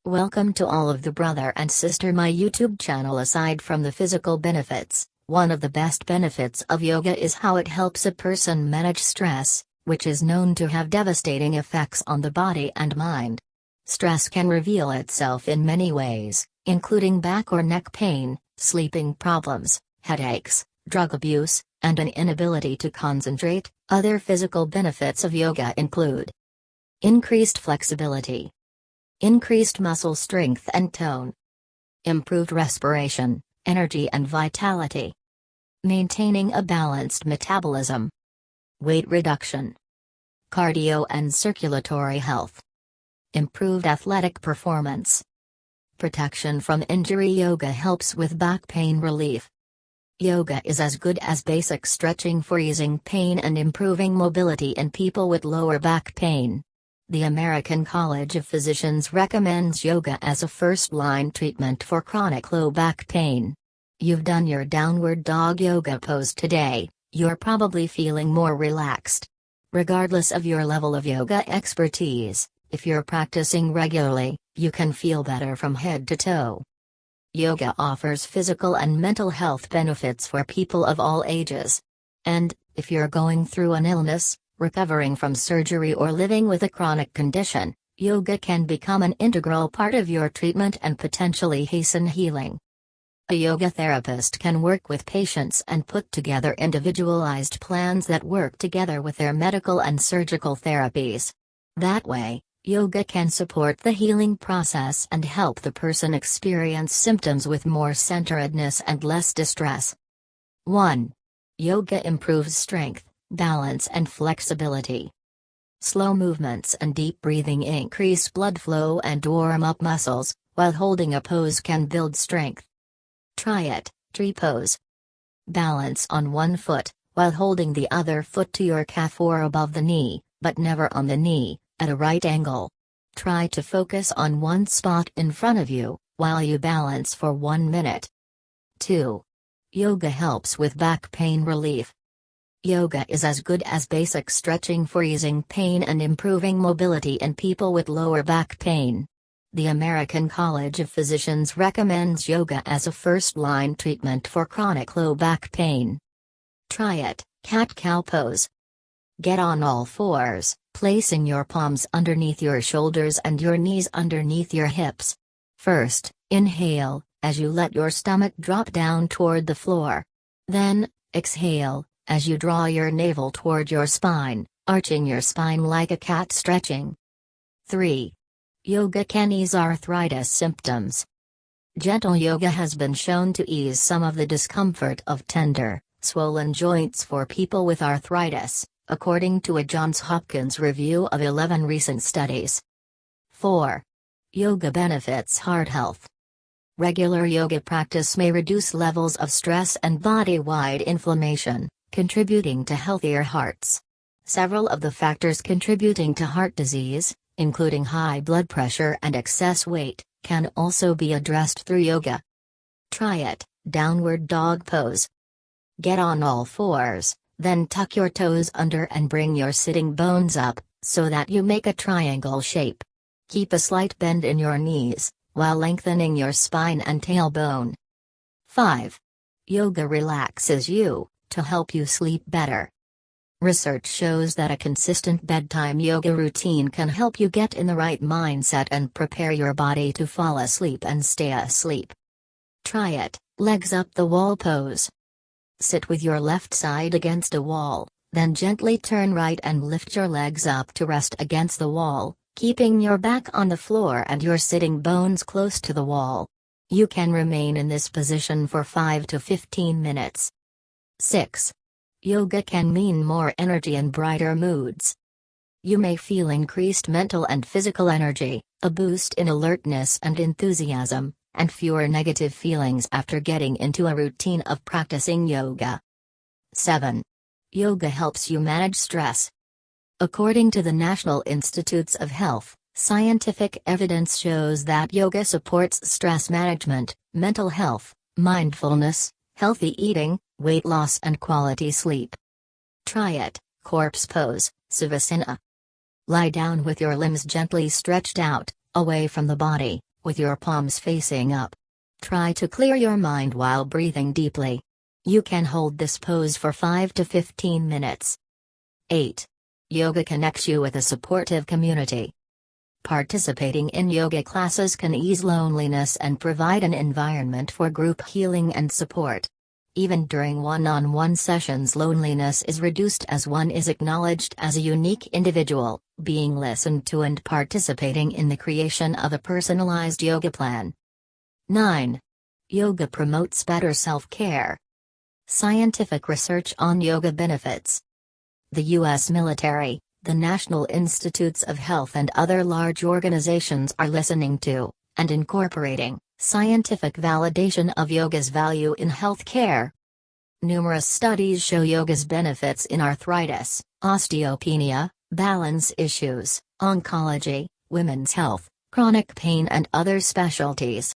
Welcome to all of the brother and sister my YouTube channel. Aside from the physical benefits, one of the best benefits of yoga is how it helps a person manage stress, which is known to have devastating effects on the body and mind. Stress can reveal itself in many ways, including back or neck pain, sleeping problems, headaches, drug abuse, and an inability to concentrate. Other physical benefits of yoga include increased flexibility, increased muscle strength and tone, improved respiration, energy and vitality, maintaining a balanced metabolism, weight reduction, cardio and circulatory health, improved athletic performance, protection from injury. Yoga helps with back pain relief. Yoga is as good as basic stretching for easing pain and improving mobility in people with lower back pain. The American College of Physicians recommends yoga as a first-line treatment for chronic low back pain. You've done your downward dog yoga pose today, you're probably feeling more relaxed. Regardless of your level of yoga expertise, if you're practicing regularly, you can feel better from head to toe. Yoga offers physical and mental health benefits for people of all ages. And, if you're going through an illness, recovering from surgery or living with a chronic condition, yoga can become an integral part of your treatment and potentially hasten healing. A yoga therapist can work with patients and put together individualized plans that work together with their medical and surgical therapies. That way, yoga can support the healing process and help the person experience symptoms with more centeredness and less distress. 1. Yoga improves strength, balance and flexibility. Slow movements and deep breathing increase blood flow and warm up muscles, while holding a pose can build strength. Try it, tree pose. Balance on one foot, while holding the other foot to your calf or above the knee, but never on the knee, at a right angle. Try to focus on one spot in front of you, while you balance for 1 minute. 2. Yoga helps with back pain relief. Yoga is as good as basic stretching for easing pain and improving mobility in people with lower back pain. The American College of Physicians recommends yoga as a first-line treatment for chronic low back pain. Try it, cat-cow pose. Get on all fours, placing your palms underneath your shoulders and your knees underneath your hips. First, inhale, as you let your stomach drop down toward the floor. Then, exhale, as you draw your navel toward your spine, arching your spine like a cat stretching. 3. Yoga can ease arthritis symptoms. Gentle yoga has been shown to ease some of the discomfort of tender, swollen joints for people with arthritis, according to a Johns Hopkins review of 11 recent studies. 4. Yoga benefits heart health. Regular yoga practice may reduce levels of stress and body-wide inflammation, contributing to healthier hearts. Several of the factors contributing to heart disease, including high blood pressure and excess weight, can also be addressed through yoga. Try it, downward dog pose. Get on all fours, then tuck your toes under and bring your sitting bones up, so that you make a triangle shape. Keep a slight bend in your knees, while lengthening your spine and tailbone. 5. Yoga relaxes you, to help you sleep better. Research shows that a consistent bedtime yoga routine can help you get in the right mindset and prepare your body to fall asleep and stay asleep. Try it, legs up the wall pose. Sit with your left side against a wall, then gently turn right and lift your legs up to rest against the wall, keeping your back on the floor and your sitting bones close to the wall. You can remain in this position for 5 to 15 minutes. 6. Yoga can mean more energy and brighter moods. You may feel increased mental and physical energy, a boost in alertness and enthusiasm, and fewer negative feelings after getting into a routine of practicing yoga. 7. Yoga helps you manage stress. According to the National Institutes of Health, scientific evidence shows that yoga supports stress management, mental health, mindfulness, healthy eating, weight loss and quality sleep. Try it, corpse pose, Savasana. Lie down with your limbs gently stretched out, away from the body, with your palms facing up. Try to clear your mind while breathing deeply. You can hold this pose for 5 to 15 minutes. 8. Yoga connects you with a supportive community. Participating in yoga classes can ease loneliness and provide an environment for group healing and support. Even during one-on-one sessions, loneliness is reduced as one is acknowledged as a unique individual, being listened to and participating in the creation of a personalized yoga plan. 9. Yoga promotes better self-care. Scientific research on yoga benefits. The U.S. military, the National Institutes of Health and other large organizations are listening to, and incorporating, scientific validation of yoga's value in health care. Numerous studies show yoga's benefits in arthritis, osteopenia, balance issues, oncology, women's health, chronic pain and other specialties.